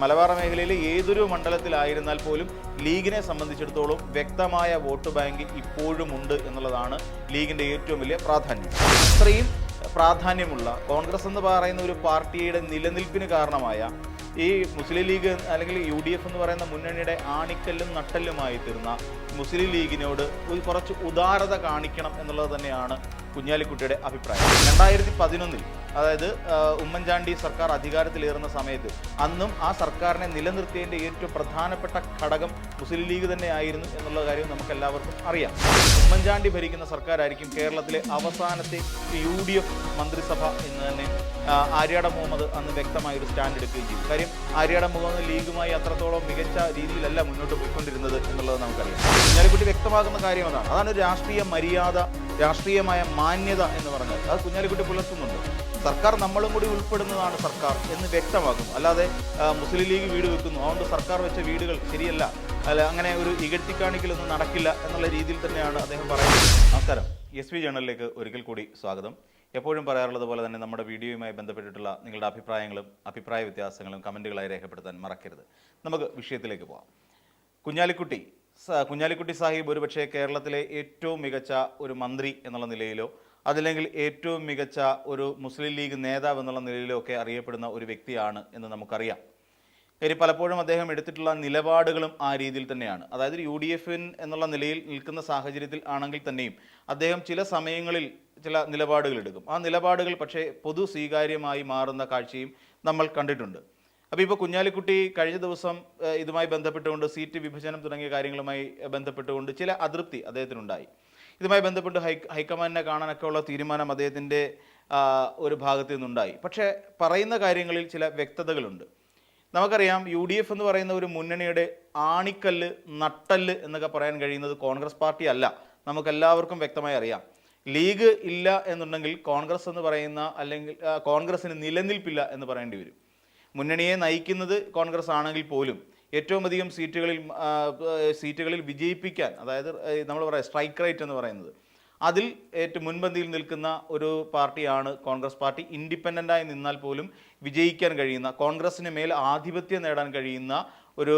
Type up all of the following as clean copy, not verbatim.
മലബാർ മേഖലയിലെ ഏതൊരു മണ്ഡലത്തിലായിരുന്നാൽ പോലും ലീഗിനെ സംബന്ധിച്ചിടത്തോളം വ്യക്തമായ വോട്ട് ബാങ്ക് ഇപ്പോഴും ഉണ്ട് എന്നുള്ളതാണ് ലീഗിന്റെ ഏറ്റവും വലിയ പ്രാധാന്യം. ഇത്രയും പ്രാധാന്യമുള്ള കോൺഗ്രസ് എന്ന് പറയുന്ന ഒരു പാർട്ടിയുടെ നിലനിൽപ്പിന് കാരണമായ ഈ മുസ്ലിം ലീഗ് അല്ലെങ്കിൽ UDF എന്ന് പറയുന്ന മുന്നണിയുടെ ആണിക്കല്ലും നട്ടല്ലുമായി തീർന്ന മുസ്ലിം ലീഗിനോട് കുറച്ച് ഉദാരത കാണിക്കണം എന്നുള്ളത് തന്നെയാണ് കുഞ്ഞാലിക്കുട്ടിയുടെ അഭിപ്രായം. 2011 അതായത് ഉമ്മൻചാണ്ടി സർക്കാർ അധികാരത്തിലേറുന്ന സമയത്ത് അന്നും ആ സർക്കാരിനെ നിലനിർത്തിയതിൻ്റെ ഏറ്റവും പ്രധാനപ്പെട്ട ഘടകം മുസ്ലിം ലീഗ് തന്നെയായിരുന്നു എന്നുള്ള കാര്യം നമുക്ക് എല്ലാവർക്കും അറിയാം. ഉമ്മൻചാണ്ടി ഭരിക്കുന്ന സർക്കാരായിരിക്കും കേരളത്തിലെ അവസാനത്തെ UDF മന്ത്രിസഭ എന്ന് തന്നെ ആര്യാട മുഹമ്മദ് അന്ന് വ്യക്തമായൊരു സ്റ്റാൻഡ് എടുക്കുകയും ചെയ്തു. കാര്യം ആര്യാട മുഹമ്മദ് ലീഗുമായി അത്രത്തോളം മികച്ച രീതിയിലല്ല മുന്നോട്ട് പോയിക്കൊണ്ടിരുന്നത് എന്നുള്ളത് നമുക്കറിയാം. കുഞ്ഞാലിക്കുട്ടി വ്യക്തമാക്കുന്ന കാര്യം അതാണ് ഒരു രാഷ്ട്രീയ മര്യാദ, രാഷ്ട്രീയമായ മാന്യത എന്ന് പറഞ്ഞാൽ അത് കുഞ്ഞാലിക്കുട്ടി പുലർത്തുന്നുണ്ട്. സർക്കാർ നമ്മളും കൂടി ഉൾപ്പെടുന്നതാണ് സർക്കാർ എന്ന് വ്യക്തമാക്കുന്നു. അല്ലാതെ മുസ്ലിം ലീഗ് വീട് വെക്കുന്നു, അതുകൊണ്ട് സർക്കാർ വെച്ച വീടുകൾ ശരിയല്ല, അല്ല അങ്ങനെ ഒരു ഇകഴ്ത്തിക്കാണിക്കലൊന്നും നടക്കില്ല എന്നുള്ള രീതിയിൽ തന്നെയാണ് അദ്ദേഹം പറയുന്നത്. നമസ്കാരം, SV ജേണലിലേക്ക് ഒരിക്കൽ കൂടി സ്വാഗതം. എപ്പോഴും പറയാറുള്ളത് പോലെ തന്നെ നമ്മുടെ വീഡിയോയുമായി ബന്ധപ്പെട്ടിട്ടുള്ള നിങ്ങളുടെ അഭിപ്രായങ്ങളും അഭിപ്രായ വ്യത്യാസങ്ങളും കമൻറ്റുകളായി രേഖപ്പെടുത്താൻ മറക്കരുത്. നമുക്ക് വിഷയത്തിലേക്ക് പോകാം. കുഞ്ഞാലിക്കുട്ടി സാഹിബ് ഒരുപക്ഷെ കേരളത്തിലെ ഏറ്റവും മികച്ച ഒരു മന്ത്രി എന്നുള്ള നിലയിലോ അതല്ലെങ്കിൽ ഏറ്റവും മികച്ച ഒരു മുസ്ലിം ലീഗ് നേതാവ് എന്നുള്ള നിലയിലോ ഒക്കെ അറിയപ്പെടുന്ന ഒരു വ്യക്തിയാണ് എന്ന് നമുക്കറിയാം. കാര്യം പലപ്പോഴും അദ്ദേഹം എടുത്തിട്ടുള്ള നിലപാടുകളും ആ രീതിയിൽ തന്നെയാണ്. അതായത് UDF എന്നുള്ള നിലയിൽ നിൽക്കുന്ന സാഹചര്യത്തിൽ ആണെങ്കിൽ തന്നെയും അദ്ദേഹം ചില സമയങ്ങളിൽ ചില നിലപാടുകൾ എടുക്കും. ആ നിലപാടുകൾ പക്ഷേ പൊതു സ്വീകാര്യമായി മാറുന്ന കാഴ്ചയും നമ്മൾ കണ്ടിട്ടുണ്ട്. അപ്പോൾ ഇപ്പോൾ കുഞ്ഞാലിക്കുട്ടി കഴിഞ്ഞ ദിവസം ഇതുമായി ബന്ധപ്പെട്ടുകൊണ്ട് സീറ്റ് വിഭജനം തുടങ്ങിയ കാര്യങ്ങളുമായി ബന്ധപ്പെട്ടുകൊണ്ട് ചില അതൃപ്തി അദ്ദേഹത്തിനുണ്ടായി. ഇതുമായി ബന്ധപ്പെട്ട് ഹൈക്കമാൻഡിനെ കാണാനൊക്കെ ഉള്ള തീരുമാനം അദ്ദേഹത്തിൻ്റെ ഒരു ഭാഗത്തു നിന്നുണ്ടായി. പക്ഷേ പറയുന്ന കാര്യങ്ങളിൽ ചില വ്യക്തതകളുണ്ട്. നമുക്കറിയാം UDF എന്ന് പറയുന്ന ഒരു മുന്നണിയുടെ ആണിക്കല്ല് നട്ടല്ല് എന്നൊക്കെ പറയാൻ കഴിയുന്നത് കോൺഗ്രസ് പാർട്ടി അല്ല. നമുക്കെല്ലാവർക്കും വ്യക്തമായി അറിയാം. ലീഗ് ഇല്ല എന്നുണ്ടെങ്കിൽ കോൺഗ്രസ് എന്ന് പറയുന്ന അല്ലെങ്കിൽ കോൺഗ്രസിന് നിലനിൽപ്പില്ല എന്ന് പറയേണ്ടി വരും. മുന്നണിയെ നയിക്കുന്നത് കോൺഗ്രസ് ആണെങ്കിൽ പോലും ഏറ്റവും അധികം സീറ്റുകളിൽ വിജയിപ്പിക്കാൻ, അതായത് നമ്മൾ പറയാം സ്ട്രൈക്ക് റേറ്റ് എന്ന് പറയുന്നത്, അതിൽ ഏറ്റവും മുൻപന്തിയിൽ നിൽക്കുന്ന ഒരു പാർട്ടിയാണ് കോൺഗ്രസ് പാർട്ടി. ഇൻഡിപെൻഡൻ്റായി നിന്നാൽ പോലും വിജയിക്കാൻ കഴിയുന്ന, കോൺഗ്രസിന് മേൽ ആധിപത്യം നേടാൻ കഴിയുന്ന ഒരു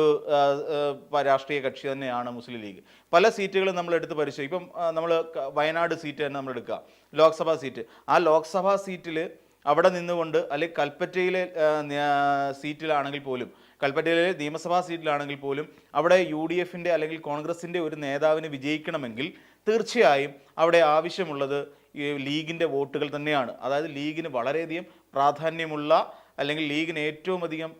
രാഷ്ട്രീയ കക്ഷി തന്നെയാണ് മുസ്ലിം ലീഗ്. പല സീറ്റുകളും നമ്മൾ എടുത്ത് പരിശോധിക്കും. ഇപ്പം നമ്മൾ വയനാട് സീറ്റ് തന്നെ നമ്മൾ എടുക്കുക, ലോക്സഭാ സീറ്റ്. ആ ലോക്സഭാ സീറ്റിൽ അവിടെ നിന്നുകൊണ്ട് അല്ലെങ്കിൽ കൽപ്പറ്റയിലെ സീറ്റിലാണെങ്കിൽ പോലും, കൽപ്പറ്റയിലെ നിയമസഭാ സീറ്റിലാണെങ്കിൽ പോലും അവിടെ UDF അല്ലെങ്കിൽ കോൺഗ്രസിൻ്റെ ഒരു നേതാവിന് വിജയിക്കണമെങ്കിൽ തീർച്ചയായും അവിടെ ആവശ്യമുള്ളത് ലീഗിൻ്റെ വോട്ടുകൾ തന്നെയാണ്. അതായത് ലീഗിന് വളരെയധികം പ്രാധാന്യമുള്ള അല്ലെങ്കിൽ ലീഗിന് ഏറ്റവും അധികം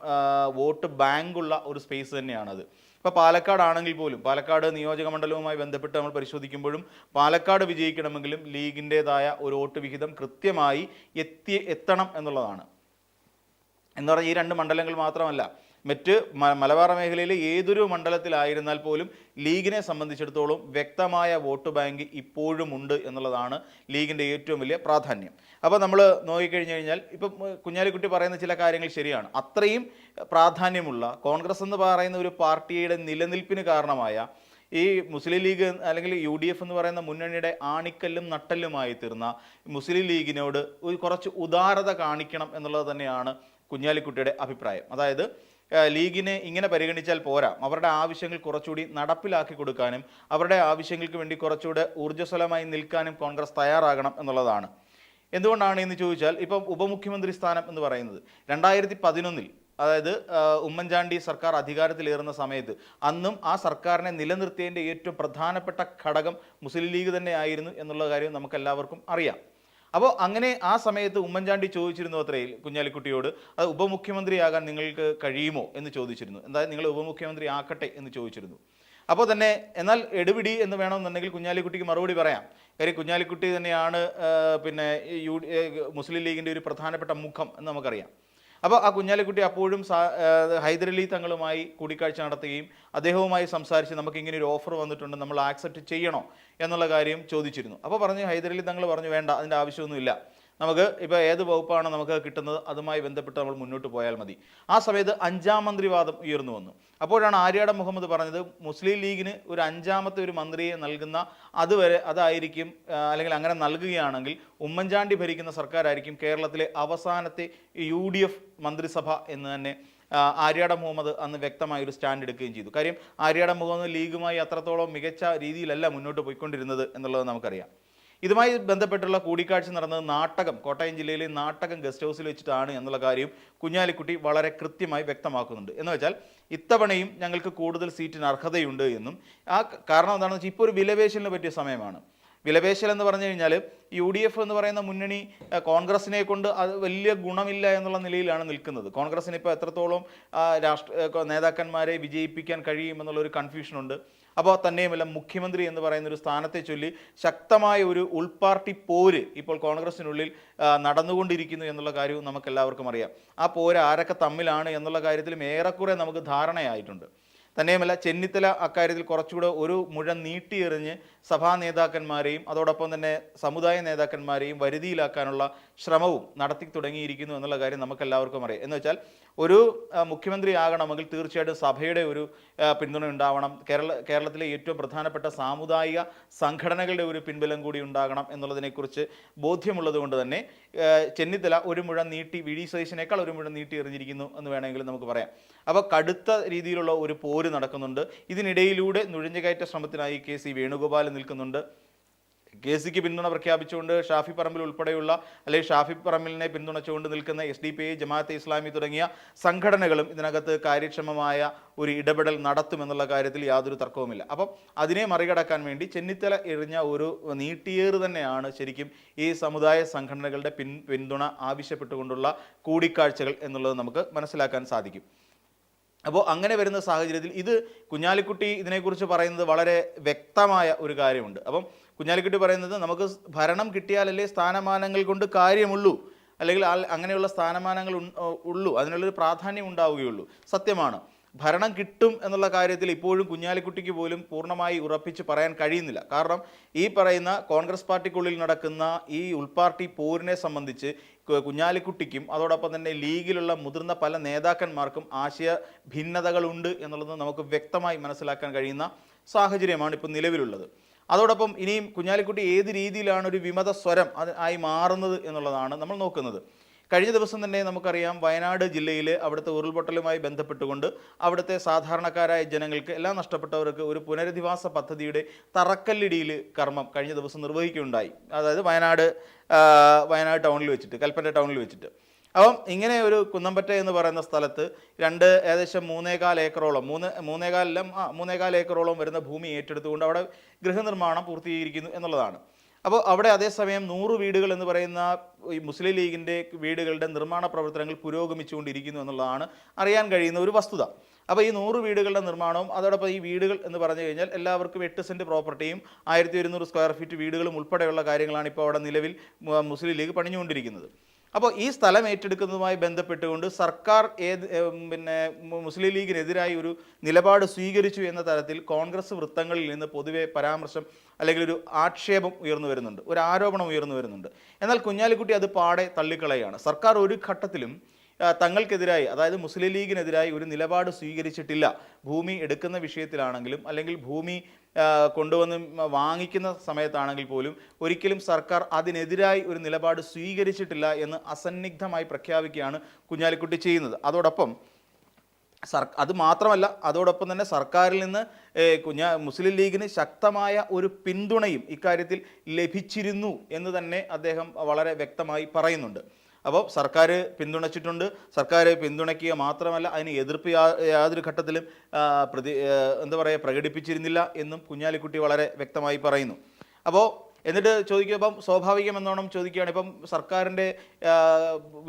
വോട്ട് ബാങ്കുള്ള ഒരു സ്പേസ് തന്നെയാണത്. ഇപ്പോൾ പാലക്കാട് ആണെങ്കിൽ പോലും, പാലക്കാട് നിയോജക മണ്ഡലവുമായി ബന്ധപ്പെട്ട് നമ്മൾ പരിശോധിക്കുമ്പോഴും പാലക്കാട് വിജയിക്കണമെങ്കിലും ലീഗിൻ്റേതായ ഒരു വോട്ട് വിഹിതം കൃത്യമായി എത്തണം എന്നുള്ളതാണ്. എന്ന് പറഞ്ഞാൽ ഈ രണ്ട് മണ്ഡലങ്ങൾ മാത്രമല്ല, മറ്റ് മലബാർ മേഖലയിലെ ഏതൊരു മണ്ഡലത്തിലായിരുന്നാൽ പോലും ലീഗിനെ സംബന്ധിച്ചിടത്തോളം വ്യക്തമായ വോട്ട് ബാങ്ക് ഇപ്പോഴും ഉണ്ട് എന്നുള്ളതാണ് ലീഗിൻ്റെ ഏറ്റവും വലിയ പ്രാധാന്യം. അപ്പോൾ നമ്മൾ നോക്കിക്കഴിഞ്ഞു കഴിഞ്ഞാൽ ഇപ്പം കുഞ്ഞാലിക്കുട്ടി പറയുന്ന ചില കാര്യങ്ങൾ ശരിയാണ്. അത്രയും പ്രാധാന്യമുള്ള കോൺഗ്രസ് എന്ന് പറയുന്ന ഒരു പാർട്ടിയുടെ നിലനിൽപ്പിന് കാരണമായ ഈ മുസ്ലിം ലീഗ് അല്ലെങ്കിൽ UDF എന്ന് പറയുന്ന മുന്നണിയുടെ ആണിക്കല്ലും നട്ടല്ലുമായി തീർന്ന മുസ്ലിം ലീഗിനോട് കുറച്ച് ഉദാരത കാണിക്കണം എന്നുള്ളത് തന്നെയാണ് കുഞ്ഞാലിക്കുട്ടിയുടെ അഭിപ്രായം. അതായത് ലീഗിനെ ഇങ്ങനെ പരിഗണിച്ചാൽ പോരാ, അവരുടെ ആവശ്യങ്ങൾ കുറച്ചുകൂടി നടപ്പിലാക്കി കൊടുക്കാനും അവരുടെ ആവശ്യങ്ങൾക്ക് വേണ്ടി കുറച്ചുകൂടെ ഊർജ്ജസ്വലമായി നിൽക്കാനും കോൺഗ്രസ് തയ്യാറാകണം എന്നുള്ളതാണ്. എന്തുകൊണ്ടാണ് എന്ന് ചോദിച്ചാൽ, ഇപ്പം ഉപമുഖ്യമന്ത്രി സ്ഥാനം എന്ന് പറയുന്നത് 2011 അതായത് ഉമ്മൻചാണ്ടി സർക്കാർ അധികാരത്തിലേറുന്ന സമയത്ത് അന്നും ആ സർക്കാരിനെ നിലനിർത്തിയതിൻ്റെ ഏറ്റവും പ്രധാനപ്പെട്ട ഘടകം മുസ്ലിം ലീഗ് തന്നെയായിരുന്നു എന്നുള്ള കാര്യം നമുക്കെല്ലാവർക്കും അറിയാം. അപ്പോൾ അങ്ങനെ ആ സമയത്ത് ഉമ്മൻചാണ്ടി ചോദിച്ചിരുന്നു അത്രയിൽ കുഞ്ഞാലിക്കുട്ടിയോട്, അത് ഉപമുഖ്യമന്ത്രിയാകാൻ നിങ്ങൾക്ക് കഴിയുമോ എന്ന് ചോദിച്ചിരുന്നു. എന്തായാലും നിങ്ങൾ ഉപമുഖ്യമന്ത്രി ആക്കട്ടെ എന്ന് ചോദിച്ചിരുന്നു. അപ്പോൾ തന്നെ എന്നാൽ എടുപിടി എന്ന് വേണമെന്നുണ്ടെങ്കിൽ കുഞ്ഞാലിക്കുട്ടിക്ക് മറുപടി പറയാം. കാര്യം കുഞ്ഞാലിക്കുട്ടി തന്നെയാണ് മുസ്ലിം ലീഗിൻ്റെ ഒരു പ്രധാനപ്പെട്ട മുഖം എന്ന് നമുക്കറിയാം. അപ്പോൾ ആ കുഞ്ഞാലിക്കുട്ടി അപ്പോഴും ഹൈദരലി തങ്ങളുമായി കൂടിക്കാഴ്ച നടത്തുകയും അദ്ദേഹവുമായി സംസാരിച്ച് നമുക്കിങ്ങനെ ഒരു ഓഫർ വന്നിട്ടുണ്ട്, നമ്മൾ ആക്സെപ്റ്റ് ചെയ്യണോ എന്നുള്ള കാര്യം ചോദിച്ചിരുന്നു. അപ്പോൾ ഹൈദരലി തങ്ങൾ പറഞ്ഞു, വേണ്ട, അതിൻ്റെ ആവശ്യമൊന്നുമില്ല, നമുക്ക് ഇപ്പോൾ ഏത് വകുപ്പാണ് നമുക്ക് കിട്ടുന്നത് അതുമായി ബന്ധപ്പെട്ട് നമ്മൾ മുന്നോട്ട് പോയാൽ മതി. ആ സമയത്ത് 5ാം മന്ത്രിവാദം ഉയർന്നു വന്നു. അപ്പോഴാണ് ആര്യാട മുഹമ്മദ് പറഞ്ഞത്, മുസ്ലിം ലീഗിന് ഒരു 5ാമത്തെ ഒരു മന്ത്രിയെ നൽകുന്ന അതുവരെ അതായിരിക്കും, അല്ലെങ്കിൽ അങ്ങനെ നൽകുകയാണെങ്കിൽ ഉമ്മൻചാണ്ടി ഭരിക്കുന്ന സർക്കാരായിരിക്കും കേരളത്തിലെ അവസാനത്തെ UDF മന്ത്രിസഭ എന്ന് തന്നെ ആര്യാടൻ മുഹമ്മദ് അന്ന് വ്യക്തമായ ഒരു സ്റ്റാൻഡ് എടുക്കുകയും ചെയ്തു. കാര്യം ആര്യാടൻ മുഹമ്മദ് ലീഗുമായി അത്രത്തോളം മികച്ച രീതിയിലല്ല മുന്നോട്ട് പോയിക്കൊണ്ടിരുന്നത് എന്നുള്ളത് നമുക്കറിയാം. ഇതുമായി ബന്ധപ്പെട്ടുള്ള കൂടിക്കാഴ്ച നടന്നത് നാട്ടകം, കോട്ടയം ജില്ലയിലെ നാട്ടകം ഗസ്റ്റ് ഹൗസിൽ വെച്ചിട്ടാണ് എന്നുള്ള കാര്യം കുഞ്ഞാലിക്കുട്ടി വളരെ കൃത്യമായി വ്യക്തമാക്കുന്നുണ്ട്. എന്ന് വെച്ചാൽ ഇത്തവണയും ഞങ്ങൾക്ക് കൂടുതൽ സീറ്റിന് അർഹതയുണ്ട് എന്നും, ആ കാരണം എന്താണെന്ന് വെച്ചാൽ ഇപ്പോൾ ഒരു വിലപേശലിന് പറ്റിയ സമയമാണ്. വിലപേശൽ എന്ന് പറഞ്ഞു കഴിഞ്ഞാൽ UDF എന്ന് പറയുന്ന മുന്നണി കോൺഗ്രസിനെ കൊണ്ട് അത് വലിയ ഗുണമില്ല എന്നുള്ള നിലയിലാണ് നിൽക്കുന്നത്. കോൺഗ്രസിന് ഇപ്പോൾ എത്രത്തോളം നേതാക്കന്മാരെ വിജയിപ്പിക്കാൻ കഴിയുമെന്നുള്ളൊരു കൺഫ്യൂഷനുണ്ട്. അപ്പോൾ തന്നെയുമല്ല, മുഖ്യമന്ത്രി എന്ന് പറയുന്ന ഒരു സ്ഥാനത്തെ ചൊല്ലി ശക്തമായ ഒരു ഉൾപാർട്ടി പോര് ഇപ്പോൾ കോൺഗ്രസിനുള്ളിൽ നടന്നുകൊണ്ടിരിക്കുന്നു എന്നുള്ള കാര്യവും നമുക്കെല്ലാവർക്കും അറിയാം. ആ പോര് ആരൊക്കെ തമ്മിലാണ് എന്നുള്ള കാര്യത്തിലും ഏറെക്കുറെ നമുക്ക് ധാരണയായിട്ടുണ്ട്. തന്നെയുമല്ല, ചെന്നിത്തല അക്കാര്യത്തിൽ കുറച്ചുകൂടെ ഒരു മുഴം നീട്ടിയെറിഞ്ഞ് സഭാ നേതാക്കന്മാരെയും അതോടൊപ്പം തന്നെ സമുദായ നേതാക്കന്മാരെയും വരുതിയിലാക്കാനുള്ള ശ്രമവും നടത്തി തുടങ്ങിയിരിക്കുന്നു എന്നുള്ള കാര്യം നമുക്കെല്ലാവർക്കും അറിയാം. എന്ന് വെച്ചാൽ ഒരു മുഖ്യമന്ത്രി ആകണമെങ്കിൽ തീർച്ചയായിട്ടും സഭയുടെ ഒരു പിന്തുണ ഉണ്ടാവണം. കേരളത്തിലെ ഏറ്റവും പ്രധാനപ്പെട്ട സാമുദായിക സംഘടനകളുടെ ഒരു പിൻബലം കൂടി ഉണ്ടാകണം എന്നുള്ളതിനെക്കുറിച്ച് ബോധ്യമുള്ളത് കൊണ്ട് തന്നെ ചെന്നിത്തല ഒരു മുഴം നീട്ടി, VD സതീശനേക്കാൾ ഒരു മുഴം നീട്ടി എറിഞ്ഞിരിക്കുന്നു എന്ന് വേണമെങ്കിൽ നമുക്ക് പറയാം. അപ്പോൾ കടുത്ത രീതിയിലുള്ള ഒരു പോര് നടക്കുന്നുണ്ട്. ഇതിനിടയിലൂടെ നുഴഞ്ഞുകയറ്റ ശ്രമത്തിനായി KC വേണുഗോപാൽ നിൽക്കുന്നുണ്ട്. KCക്ക് പിന്തുണ പ്രഖ്യാപിച്ചുകൊണ്ട് ഷാഫി പറമ്പിൽ ഉൾപ്പെടെയുള്ള, അല്ലെങ്കിൽ ഷാഫി പറമ്പിലിനെ പിന്തുണച്ചുകൊണ്ട് നിൽക്കുന്ന SDPI, ജമാഅത്തെ ഇസ്ലാമി തുടങ്ങിയ സംഘടനകളും ഇതിനകത്ത് കാര്യക്ഷമമായ ഒരു ഇടപെടൽ നടത്തുമെന്നുള്ള കാര്യത്തിൽ യാതൊരു തർക്കവുമില്ല. അപ്പം അതിനെ മറികടക്കാൻ വേണ്ടി ചെന്നിത്തല എറിഞ്ഞ ഒരു നീട്ടിയേറ് തന്നെയാണ് ശരിക്കും ഈ സമുദായ സംഘടനകളുടെ പിന്തുണ ആവശ്യപ്പെട്ടുകൊണ്ടുള്ള കൂടിക്കാഴ്ചകൾ എന്നുള്ളത് നമുക്ക് മനസ്സിലാക്കാൻ സാധിക്കും. അപ്പോൾ അങ്ങനെ വരുന്ന സാഹചര്യത്തിൽ ഇത് കുഞ്ഞാലിക്കുട്ടി ഇതിനെക്കുറിച്ച് പറയുന്നത് വളരെ വ്യക്തമായ ഒരു കാര്യമുണ്ട്. അപ്പം കുഞ്ഞാലിക്കുട്ടി പറയുന്നത് നമുക്ക് ഭരണം കിട്ടിയാലല്ലേ സ്ഥാനമാനങ്ങൾ കൊണ്ട് കാര്യമുള്ളൂ, അല്ലെങ്കിൽ അങ്ങനെയുള്ള സ്ഥാനമാനങ്ങൾ ഉള്ളൂ, അതിനുള്ളൊരു പ്രാധാന്യം ഉണ്ടാവുകയുള്ളൂ. സത്യമാണ്, ഭരണം കിട്ടും എന്നുള്ള കാര്യത്തിൽ ഇപ്പോഴും കുഞ്ഞാലിക്കുട്ടിക്ക് പോലും പൂർണ്ണമായി ഉറപ്പിച്ച് പറയാൻ കഴിയുന്നില്ല. കാരണം ഈ പറയുന്ന കോൺഗ്രസ് പാർട്ടിക്കുള്ളിൽ നടക്കുന്ന ഈ ഉൾപാർട്ടി പോരിനെ സംബന്ധിച്ച് കുഞ്ഞാലിക്കുട്ടിക്കും അതോടൊപ്പം തന്നെ ലീഗിലുള്ള മുതിർന്ന പല നേതാക്കന്മാർക്കും ആശയ ഭിന്നതകളുണ്ട് എന്നുള്ളത് നമുക്ക് വ്യക്തമായി മനസ്സിലാക്കാൻ കഴിയുന്ന സാഹചര്യമാണ് ഇപ്പോൾ നിലവിലുള്ളത്. അതോടൊപ്പം ഇനിയും കുഞ്ഞാലിക്കുട്ടി ഏത് രീതിയിലാണ് ഒരു വിമത സ്വരം ആയി മാറുന്നത് എന്നുള്ളതാണ് നമ്മൾ നോക്കുന്നത്. കഴിഞ്ഞ ദിവസം തന്നെ നമുക്കറിയാം, വയനാട് ജില്ലയിൽ അവിടുത്തെ ഉരുൾപൊട്ടലുമായി ബന്ധപ്പെട്ടുകൊണ്ട് അവിടുത്തെ സാധാരണക്കാരായ ജനങ്ങൾക്ക്, എല്ലാം നഷ്ടപ്പെട്ടവർക്ക് ഒരു പുനരധിവാസ പദ്ധതിയുടെ തറക്കല്ലിടിയിൽ കർമ്മം കഴിഞ്ഞ ദിവസം നിർവഹിക്കുകയുണ്ടായി. അതായത് വയനാട് ടൗണിൽ വെച്ചിട്ട്, കൽപ്പറ്റ ടൗണിൽ വെച്ചിട്ട്. അപ്പം ഇങ്ങനെ ഒരു കുന്നമ്പറ്റ എന്ന് പറയുന്ന സ്ഥലത്ത് ഏകദേശം 3.25 ഏക്കറോളം 3.25 ഏക്കറോളം വരുന്ന ഭൂമി ഏറ്റെടുത്തുകൊണ്ട് അവിടെ ഗൃഹനിർമ്മാണം പൂർത്തീകരിക്കുന്നു എന്നുള്ളതാണ്. അപ്പോൾ അവിടെ അതേസമയം 100 വീടുകൾ എന്ന് പറയുന്ന ഈ മുസ്ലിം ലീഗിൻ്റെ വീടുകളുടെ നിർമ്മാണ പ്രവർത്തനങ്ങൾ പുരോഗമിച്ചുകൊണ്ടിരിക്കുന്നു എന്നുള്ളതാണ് അറിയാൻ കഴിയുന്ന ഒരു വസ്തുത. അപ്പോൾ ഈ 100 വീടുകളുടെ നിർമ്മാണവും അതോടൊപ്പം ഈ വീടുകൾ എന്ന് പറഞ്ഞു കഴിഞ്ഞാൽ എല്ലാവർക്കും 8 സെൻറ്റ് പ്രോപ്പർട്ടിയും 1200 സ്ക്വയർ ഫീറ്റ് വീടുകളും ഉൾപ്പെടെയുള്ള കാര്യങ്ങളാണ് ഇപ്പോൾ അവിടെ നിലവിൽ മുസ്ലിം ലീഗ് പണിഞ്ഞുകൊണ്ടിരിക്കുന്നത്. അപ്പോൾ ഈ സ്ഥലം ഏറ്റെടുക്കുന്നതുമായി ബന്ധപ്പെട്ടുകൊണ്ട് സർക്കാർ മുസ്ലിം ലീഗിനെതിരായി ഒരു നിലപാട് സ്വീകരിച്ചു എന്ന തരത്തിൽ കോൺഗ്രസ് വൃത്തങ്ങളിൽ നിന്ന് പൊതുവെ പരാമർശം അല്ലെങ്കിൽ ഒരു ആക്ഷേപം ഉയർന്നു വരുന്നുണ്ട്, ഒരു ആരോപണം ഉയർന്നു വരുന്നുണ്ട്. എന്നാൽ കുഞ്ഞാലിക്കുട്ടി അത് പാടെ തള്ളിക്കളയാണ്. സർക്കാർ ഒരു ഘട്ടത്തിലും തങ്ങൾക്കെതിരായി, അതായത് മുസ്ലിം ലീഗിനെതിരായി ഒരു നിലപാട് സ്വീകരിച്ചിട്ടില്ല. ഭൂമി എടുക്കുന്ന വിഷയത്തിലാണെങ്കിലും അല്ലെങ്കിൽ ഭൂമി കൊണ്ടുവന്ന് വാങ്ങിക്കുന്ന സമയത്താണെങ്കിൽ പോലും ഒരിക്കലും സർക്കാർ അതിനെതിരായി ഒരു നിലപാട് സ്വീകരിച്ചിട്ടില്ല എന്ന് അസന്നിഗ്ധമായി പ്രഖ്യാപിക്കുകയാണ് കുഞ്ഞാലിക്കുട്ടി ചെയ്യുന്നത്. അതോടൊപ്പം അത് മാത്രമല്ല, അതോടൊപ്പം തന്നെ സർക്കാരിൽ നിന്ന് മുസ്ലിം ലീഗിന് ശക്തമായ ഒരു പിന്തുണയും ഇക്കാര്യത്തിൽ ലഭിച്ചിരുന്നു എന്ന് തന്നെ അദ്ദേഹം വളരെ വ്യക്തമായി പറയുന്നുണ്ട്. അപ്പോൾ സർക്കാർ പിന്തുണച്ചിട്ടുണ്ട്. സർക്കാർ പിന്തുണയ്ക്കുക മാത്രമല്ല, അതിന് എതിർപ്പ് യാതൊരു ഘട്ടത്തിലും പ്രകടിപ്പിച്ചിരുന്നില്ല എന്നും കുഞ്ഞാലിക്കുട്ടി വളരെ വ്യക്തമായി പറയുന്നു. അപ്പോൾ എന്നിട്ട് ചോദിക്കുമ്പം സ്വാഭാവികമെന്നോണം ചോദിക്കുകയാണ്, ഇപ്പം സർക്കാരിൻ്റെ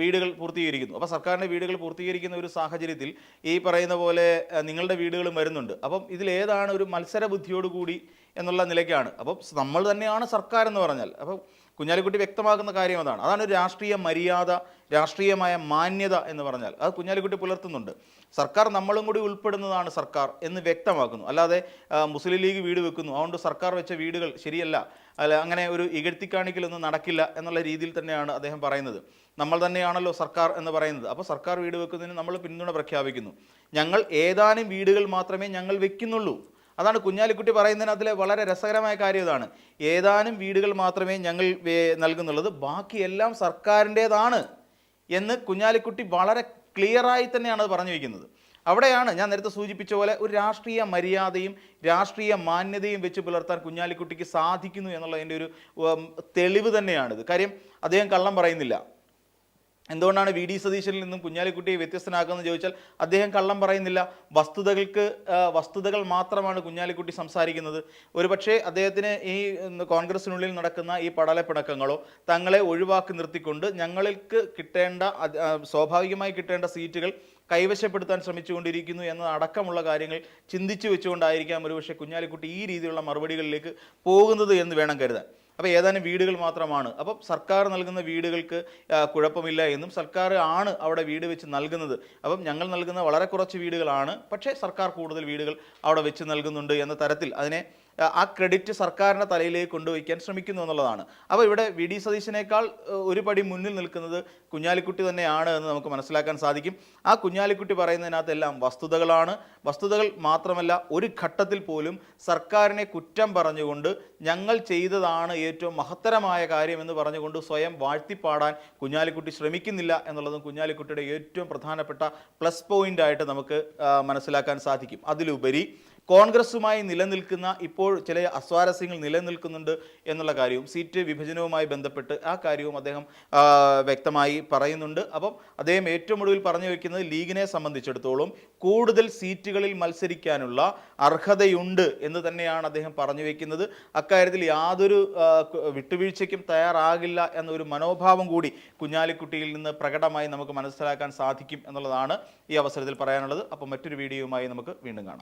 വീടുകൾ പൂർത്തീകരിക്കുന്നു. അപ്പോൾ സർക്കാരിൻ്റെ വീടുകൾ പൂർത്തീകരിക്കുന്ന ഒരു സാഹചര്യത്തിൽ ഈ പറയുന്ന പോലെ നിങ്ങളുടെ വീടുകളും വരുന്നുണ്ട്. അപ്പം ഇതിലേതാണ് ഒരു മത്സര ബുദ്ധിയോടുകൂടി എന്നുള്ള നിലയ്ക്കാണ്. അപ്പം നമ്മൾ തന്നെയാണ് സർക്കാർ എന്ന് പറഞ്ഞാൽ, അപ്പം കുഞ്ഞാലിക്കുട്ടി വ്യക്തമാക്കുന്ന കാര്യം അതാണ് ഒരു രാഷ്ട്രീയ മര്യാദ, രാഷ്ട്രീയമായ മാന്യത എന്ന് പറഞ്ഞാൽ അത് കുഞ്ഞാലിക്കുട്ടി പുലർത്തുന്നുണ്ട്. സർക്കാർ നമ്മളും കൂടി ഉൾപ്പെടുന്നതാണ് സർക്കാർ എന്ന് വ്യക്തമാക്കുന്നു. അല്ലാതെ മുസ്ലിം ലീഗ് വീട് വെക്കുന്നു, അതുകൊണ്ട് സർക്കാർ വെച്ച വീടുകൾ ശരിയല്ല, അങ്ങനെ ഒരു ഇകഴ്ത്തിക്കാണിക്കലൊന്നും നടക്കില്ല എന്നുള്ള രീതിയിൽ തന്നെയാണ് അദ്ദേഹം പറയുന്നത്. നമ്മൾ തന്നെയാണല്ലോ സർക്കാർ എന്ന് പറയുന്നത്. അപ്പോൾ സർക്കാർ വീട് വെക്കുന്നതിന് നമ്മൾ പിന്തുണ പ്രഖ്യാപിക്കുന്നു. ഞങ്ങൾ ഏതാനും വീടുകൾ മാത്രമേ ഞങ്ങൾ വെക്കുന്നുള്ളൂ. അതാണ് കുഞ്ഞാലിക്കുട്ടി പറയുന്നതിനകത്തിലെ വളരെ രസകരമായ കാര്യം. ഇതാണ്, ഏതാനും വീടുകൾ മാത്രമേ ഞങ്ങൾ നൽകുന്നുള്ളത്, ബാക്കിയെല്ലാം സർക്കാരിൻ്റേതാണ് എന്ന് കുഞ്ഞാലിക്കുട്ടി വളരെ ക്ലിയറായി തന്നെയാണ് അത് പറഞ്ഞു വയ്ക്കുന്നത്. അവിടെയാണ് ഞാൻ നേരത്തെ സൂചിപ്പിച്ച പോലെ ഒരു രാഷ്ട്രീയ മര്യാദയും രാഷ്ട്രീയ മാന്യതയും വെച്ച് പുലർത്താൻ കുഞ്ഞാലിക്കുട്ടിക്ക് സാധിക്കുന്നു എന്നുള്ളതിൻ്റെ ഒരു തെളിവ് തന്നെയാണിത്. കാര്യം അദ്ദേഹം കള്ളം പറയുന്നില്ല. എന്തുകൊണ്ടാണ് വി ഡി സതീശനിൽ നിന്നും കുഞ്ഞാലിക്കുട്ടിയെ വ്യത്യസ്തനാക്കുന്നതെന്ന് ചോദിച്ചാൽ അദ്ദേഹം കള്ളം പറയുന്നില്ല. വസ്തുതകൾ മാത്രമാണ് കുഞ്ഞാലിക്കുട്ടി സംസാരിക്കുന്നത്. ഒരുപക്ഷെ അദ്ദേഹത്തിന് ഈ കോൺഗ്രസിനുള്ളിൽ നടക്കുന്ന ഈ പടലപ്പിണക്കങ്ങളോ തങ്ങളെ ഒഴിവാക്കി നിർത്തിക്കൊണ്ട് ഞങ്ങൾക്ക് സ്വാഭാവികമായി കിട്ടേണ്ട സീറ്റുകൾ കൈവശപ്പെടുത്താൻ ശ്രമിച്ചുകൊണ്ടിരിക്കുന്നു എന്നതടക്കമുള്ള കാര്യങ്ങൾ ചിന്തിച്ചു വെച്ചുകൊണ്ടായിരിക്കാം ഒരുപക്ഷെ കുഞ്ഞാലിക്കുട്ടി ഈ രീതിയിലുള്ള മറുപടികളിലേക്ക് പോകുന്നത് എന്ന് വേണം കരുതാൻ. അപ്പോൾ ഏതാനും വീടുകൾ മാത്രമാണ്, അപ്പം സർക്കാർ നൽകുന്ന വീടുകൾക്ക് കുഴപ്പമില്ല എന്നും സർക്കാർ ആണ് അവിടെ വീട് വെച്ച് നൽകുന്നത്, അപ്പം ഞങ്ങൾ നൽകുന്ന വളരെ കുറച്ച് വീടുകളാണ്, പക്ഷേ സർക്കാർ കൂടുതൽ വീടുകൾ അവിടെ വെച്ച് നൽകുന്നുണ്ട് എന്ന തരത്തിൽ അതിനെ ആ ക്രെഡിറ്റ് സർക്കാരിൻ്റെ തലയിലേക്ക് കൊണ്ടുവയ്ക്കാൻ ശ്രമിക്കുന്നു എന്നുള്ളതാണ്. അപ്പോൾ ഇവിടെ വി ഡി സതീശനേക്കാൾ ഒരു പടി മുന്നിൽ നിൽക്കുന്നത് കുഞ്ഞാലിക്കുട്ടി തന്നെയാണ് എന്ന് നമുക്ക് മനസ്സിലാക്കാൻ സാധിക്കും. ആ കുഞ്ഞാലിക്കുട്ടി പറയുന്നതിനകത്തെല്ലാം വസ്തുതകളാണ്. വസ്തുതകൾ മാത്രമല്ല, ഒരു ഘട്ടത്തിൽ പോലും സർക്കാരിനെ കുറ്റം പറഞ്ഞുകൊണ്ട് ഞങ്ങൾ ചെയ്തതാണ് ഏറ്റവും മഹത്തരമായ കാര്യം എന്ന് പറഞ്ഞുകൊണ്ട് സ്വയം വാഴ്ത്തിപ്പാടാൻ കുഞ്ഞാലിക്കുട്ടി ശ്രമിക്കുന്നില്ല എന്നുള്ളതും കുഞ്ഞാലിക്കുട്ടിയുടെ ഏറ്റവും പ്രധാനപ്പെട്ട പ്ലസ് പോയിന്റ് ആയിട്ട് നമുക്ക് മനസ്സിലാക്കാൻ സാധിക്കും. അതിലുപരി കോൺഗ്രസുമായി നിലനിൽക്കുന്ന ഇപ്പോൾ ചില അസ്വാരസ്യങ്ങൾ നിലനിൽക്കുന്നുണ്ട് എന്നുള്ള കാര്യവും സീറ്റ് വിഭജനവുമായി ബന്ധപ്പെട്ട് ആ കാര്യവും അദ്ദേഹം വ്യക്തമായി പറയുന്നുണ്ട്. അപ്പം അദ്ദേഹം ഏറ്റവും ഒടുവിൽ പറഞ്ഞു വയ്ക്കുന്നത് ലീഗിനെ സംബന്ധിച്ചിടത്തോളം കൂടുതൽ സീറ്റുകളിൽ മത്സരിക്കാനുള്ള അർഹതയുണ്ട് എന്ന് തന്നെയാണ് അദ്ദേഹം പറഞ്ഞു വയ്ക്കുന്നത്. അക്കാര്യത്തിൽ യാതൊരു വിട്ടുവീഴ്ചയ്ക്കും തയ്യാറാകില്ല എന്നൊരു മനോഭാവം കൂടി കുഞ്ഞാലിക്കുട്ടിയിൽ നിന്ന് പ്രകടമായി നമുക്ക് മനസ്സിലാക്കാൻ സാധിക്കും എന്നുള്ളതാണ് ഈ അവസരത്തിൽ പറയാനുള്ളത്. അപ്പം മറ്റൊരു വീഡിയോയുമായി നമുക്ക് വീണ്ടും കാണാം.